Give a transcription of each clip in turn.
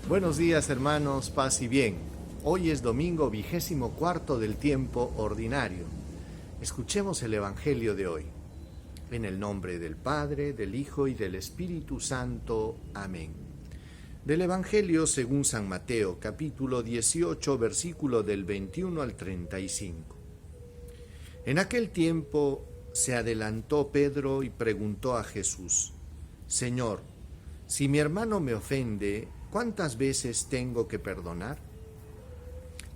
Buenos días, hermanos, paz y bien. Hoy es domingo 24 del tiempo ordinario. Escuchemos el Evangelio de hoy. En el nombre del Padre, del Hijo y del Espíritu Santo. Amén. Del Evangelio según San Mateo, capítulo 18, versículo del 21 al 35. En aquel tiempo se adelantó Pedro y preguntó a Jesús: Señor, si mi hermano me ofende, ¿cuántas veces tengo que perdonar?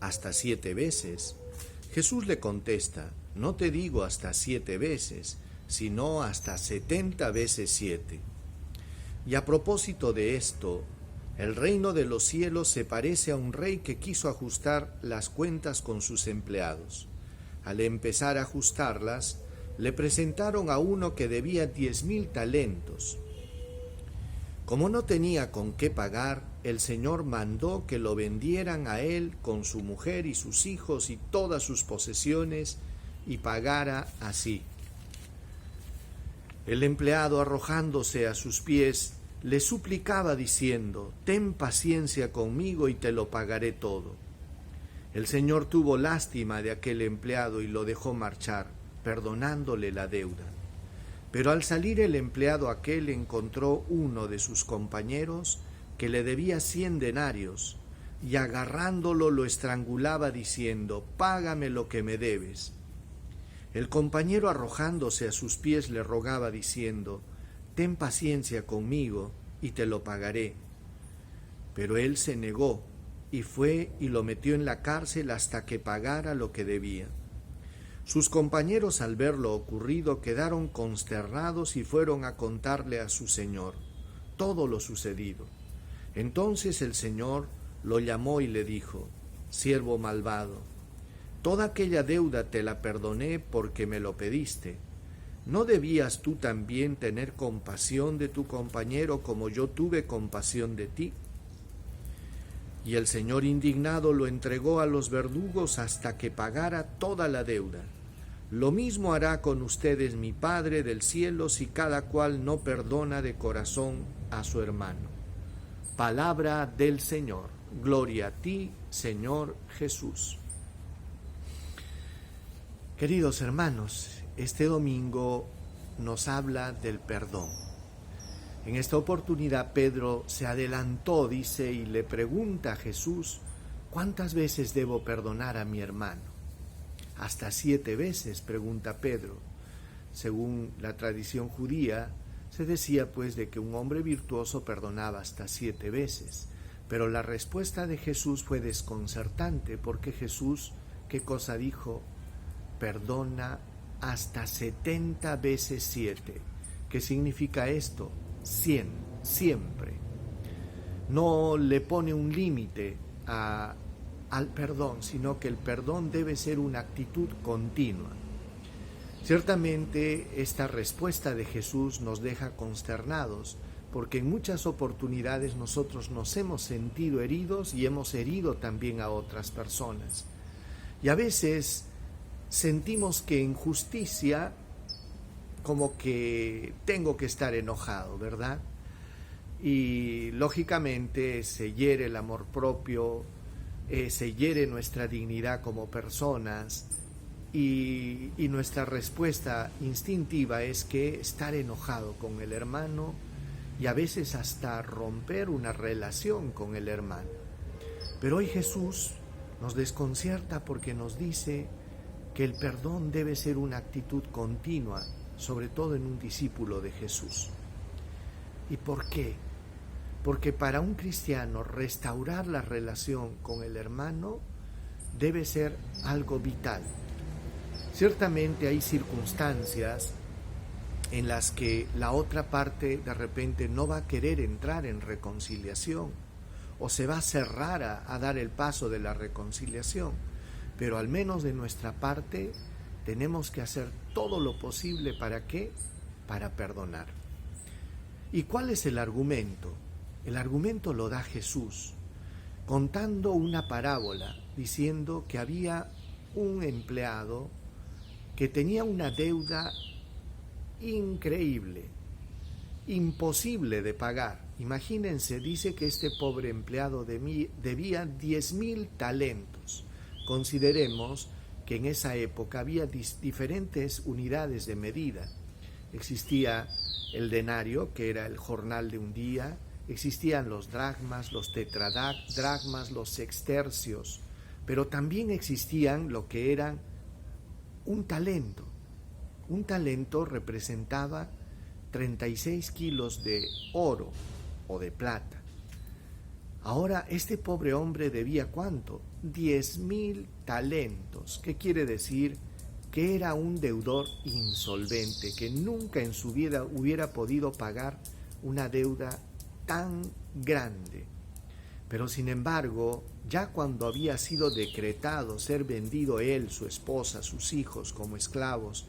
Hasta 7 veces. Jesús le contesta: no te digo hasta 7 veces, sino hasta 70 veces 7. Y a propósito de esto, el reino de los cielos se parece a un rey que quiso ajustar las cuentas con sus empleados. Al empezar a ajustarlas, le presentaron a uno que debía 10,000 talentos. Como no tenía con qué pagar, el Señor mandó que lo vendieran a él con su mujer y sus hijos y todas sus posesiones, y pagara así. El empleado, arrojándose a sus pies, le suplicaba diciendo: ten paciencia conmigo y te lo pagaré todo. El Señor tuvo lástima de aquel empleado y lo dejó marchar, perdonándole la deuda. Pero al salir el empleado aquel encontró uno de sus compañeros que le debía 100 denarios, y agarrándolo lo estrangulaba diciendo: págame lo que me debes. El compañero, arrojándose a sus pies, le rogaba diciendo: ten paciencia conmigo y te lo pagaré. Pero él se negó y fue y lo metió en la cárcel hasta que pagara lo que debía. Sus compañeros, al ver lo ocurrido, quedaron consternados y fueron a contarle a su señor todo lo sucedido. Entonces el Señor lo llamó y le dijo: siervo malvado, toda aquella deuda te la perdoné porque me lo pediste. ¿No debías tú también tener compasión de tu compañero como yo tuve compasión de ti? Y el Señor, indignado, lo entregó a los verdugos hasta que pagara toda la deuda. Lo mismo hará con ustedes mi Padre del cielo si cada cual no perdona de corazón a su hermano. Palabra del Señor. Gloria a ti, Señor Jesús. Queridos hermanos, este domingo nos habla del perdón. En esta oportunidad Pedro se adelantó, dice, y le pregunta a Jesús: ¿cuántas veces debo perdonar a mi hermano? Hasta 7 veces, pregunta Pedro. Según la tradición judía, se decía pues de que un hombre virtuoso perdonaba hasta 7 veces. Pero la respuesta de Jesús fue desconcertante, porque Jesús, ¿qué cosa dijo? Perdona hasta 70 veces 7. ¿Qué significa esto? 100, siempre. No le pone un límite al perdón, sino que el perdón debe ser una actitud continua. Ciertamente esta respuesta de Jesús nos deja consternados, porque en muchas oportunidades nosotros nos hemos sentido heridos y hemos herido también a otras personas. Y a veces sentimos que en justicia como que tengo que estar enojado, ¿verdad? Y lógicamente se hiere el amor propio, se hiere nuestra dignidad como personas, y nuestra respuesta instintiva es que estar enojado con el hermano y a veces hasta romper una relación con el hermano. Pero hoy Jesús nos desconcierta porque nos dice que el perdón debe ser una actitud continua, sobre todo en un discípulo de Jesús. ¿Y por qué? Porque para un cristiano restaurar la relación con el hermano debe ser algo vital. Ciertamente hay circunstancias en las que la otra parte de repente no va a querer entrar en reconciliación o se va a cerrar a dar el paso de la reconciliación, pero al menos de nuestra parte tenemos que hacer todo lo posible. ¿Para qué? Para perdonar. ¿Y cuál es el argumento? El argumento lo da Jesús, contando una parábola, diciendo que había un empleado que tenía una deuda increíble, imposible de pagar. Imagínense, dice que este pobre empleado debía 10,000 talentos. Consideremos que en esa época había diferentes unidades de medida. Existía el denario, que era el jornal de un día, existían los dracmas, los tetradracmas, los sextercios, pero también existían lo que eran un talento. Un talento representaba 36 kilos de oro o de plata. Ahora, este pobre hombre debía ¿cuánto? 10,000 talentos. ¿Qué quiere decir? Que era un deudor insolvente, que nunca en su vida hubiera podido pagar una deuda tan grande. Pero sin embargo, ya cuando había sido decretado ser vendido él, su esposa, sus hijos como esclavos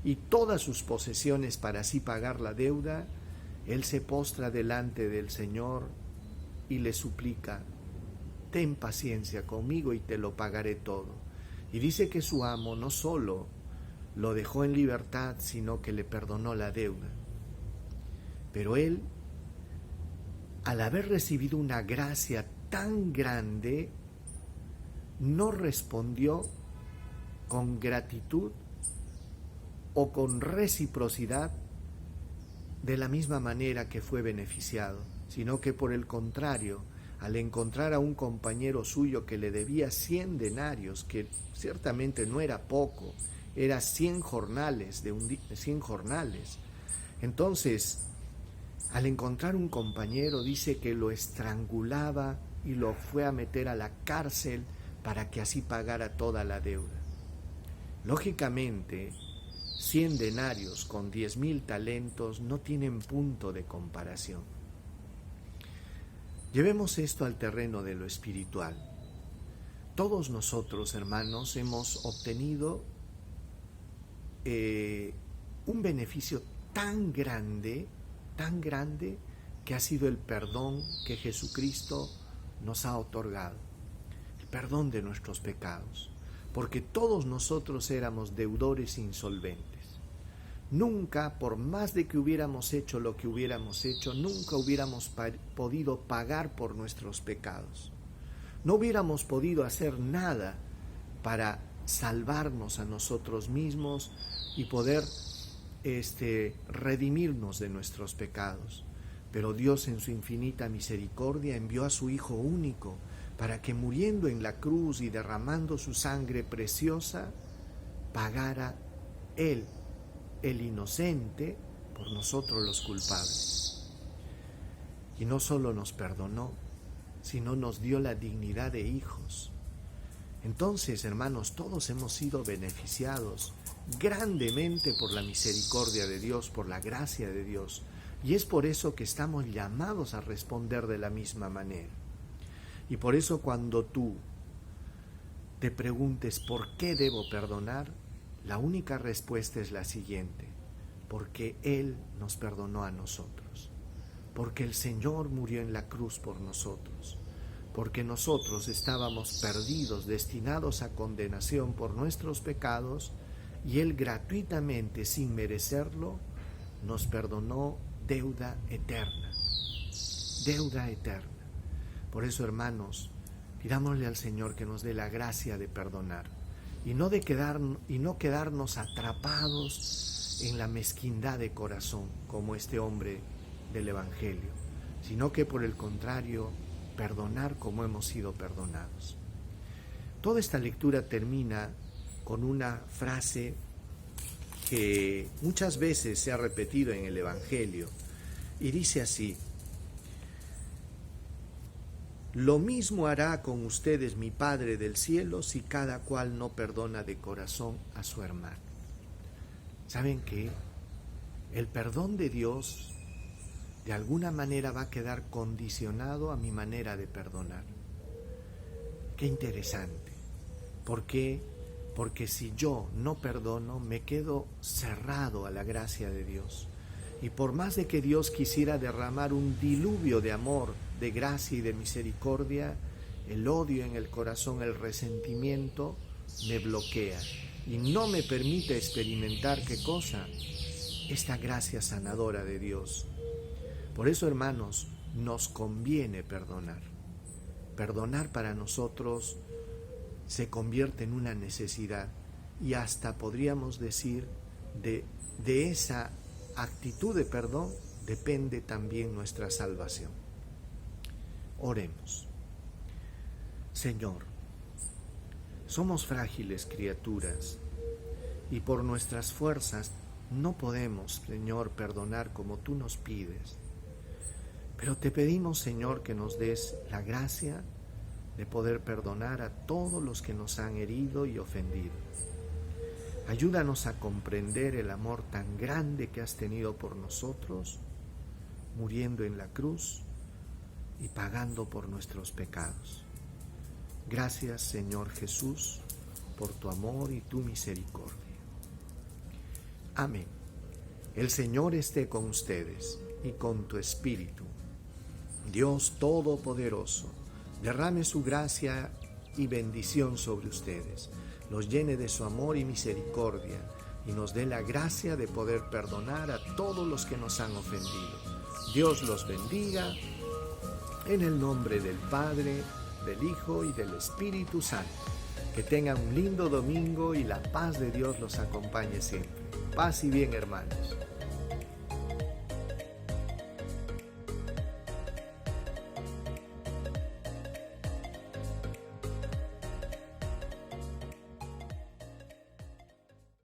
y todas sus posesiones para así pagar la deuda, él se postra delante del Señor y le suplica: ten paciencia conmigo y te lo pagaré todo. Y dice que su amo no solo lo dejó en libertad, sino que le perdonó la deuda. Pero él, al haber recibido una gracia tan grande, no respondió con gratitud o con reciprocidad de la misma manera que fue beneficiado, sino que por el contrario, al encontrar a un compañero suyo que le debía 100 denarios, que ciertamente no era poco, era 100 jornales, 100 jornales. Entonces, al encontrar un compañero, dice que lo estrangulaba y lo fue a meter a la cárcel para que así pagara toda la deuda. Lógicamente, 100 denarios con 10,000 talentos no tienen punto de comparación. Llevemos esto al terreno de lo espiritual. Todos nosotros, hermanos, hemos obtenido un beneficio tan grande, que ha sido el perdón que Jesucristo nos ha otorgado, el perdón de nuestros pecados, porque todos nosotros éramos deudores insolventes. Nunca, por más de que hubiéramos hecho lo que hubiéramos hecho, nunca hubiéramos podido pagar por nuestros pecados. No hubiéramos podido hacer nada para salvarnos a nosotros mismos y poder redimirnos de nuestros pecados. Pero Dios, en su infinita misericordia, envió a su Hijo único para que, muriendo en la cruz y derramando su sangre preciosa, pagara Él, el inocente, por nosotros los culpables. Y no solo nos perdonó, sino nos dio la dignidad de hijos. Entonces, hermanos, todos hemos sido beneficiados grandemente por la misericordia de Dios, por la gracia de Dios. Y es por eso que estamos llamados a responder de la misma manera. Y por eso, cuando tú te preguntes ¿por qué debo perdonar?, la única respuesta es la siguiente: porque Él nos perdonó a nosotros, porque el Señor murió en la cruz por nosotros, porque nosotros estábamos perdidos, destinados a condenación por nuestros pecados, y Él gratuitamente, sin merecerlo, nos perdonó deuda eterna, deuda eterna. Por eso, hermanos, pidámosle al Señor que nos dé la gracia de perdonar y no quedarnos atrapados en la mezquindad de corazón como este hombre del Evangelio, sino que por el contrario, perdonar como hemos sido perdonados. Toda esta lectura termina con una frase que muchas veces se ha repetido en el Evangelio y dice así: lo mismo hará con ustedes mi Padre del cielo si cada cual no perdona de corazón a su hermano. ¿Saben qué? El perdón de Dios de alguna manera va a quedar condicionado a mi manera de perdonar. Qué interesante. ¿Por qué? Porque si yo no perdono, me quedo cerrado a la gracia de Dios. Y por más de que Dios quisiera derramar un diluvio de amor, de gracia y de misericordia, el odio en el corazón, el resentimiento, me bloquea y no me permite experimentar, ¿qué cosa? Esta gracia sanadora de Dios. Por eso, hermanos, nos conviene perdonar. Perdonar para nosotros se convierte en una necesidad y hasta podríamos decir de esa actitud de perdón depende también nuestra salvación. Oremos. Señor, somos frágiles criaturas y por nuestras fuerzas no podemos, Señor, perdonar como tú nos pides. Pero te pedimos, Señor, que nos des la gracia de poder perdonar a todos los que nos han herido y ofendido. Ayúdanos a comprender el amor tan grande que has tenido por nosotros, muriendo en la cruz y pagando por nuestros pecados. Gracias, Señor Jesús, por tu amor y tu misericordia. Amén. El Señor esté con ustedes y con tu espíritu. Dios Todopoderoso, derrame su gracia y bendición sobre ustedes, los llene de su amor y misericordia y nos dé la gracia de poder perdonar a todos los que nos han ofendido. Dios los bendiga, en el nombre del Padre, del Hijo y del Espíritu Santo. Que tengan un lindo domingo y la paz de Dios los acompañe siempre. Paz y bien, hermanos.